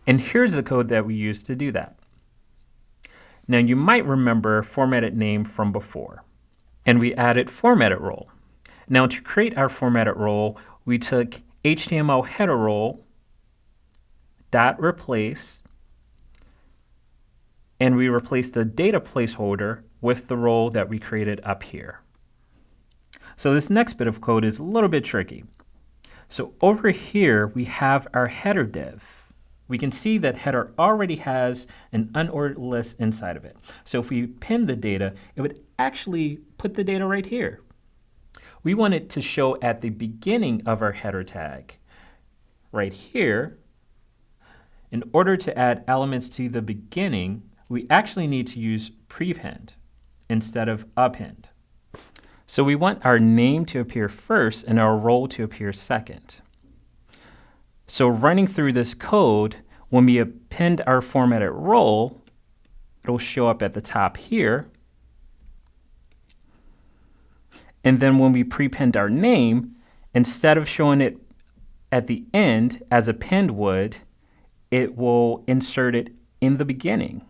And here's the code that we use to do that. Now you might remember formatted name from before, and we added formatted role. Now to create our formatted role, we took HTML header role dot replace, and we replaced the data placeholder with the role that we created up here. So this next bit of code is a little bit tricky. So over here, we have our header div. We can see that header already has an unordered list inside of it. So if we pin the data, it would actually put the data right here. We want it to show at the beginning of our header tag. Right here, in order to add elements to the beginning, we actually need to use prepend instead of append. So we want our name to appear first and our role to appear second. So running through this code, when we append our formatted role, it'll show up at the top here. And then when we prepend our name, instead of showing it at the end as append would, it will insert it in the beginning.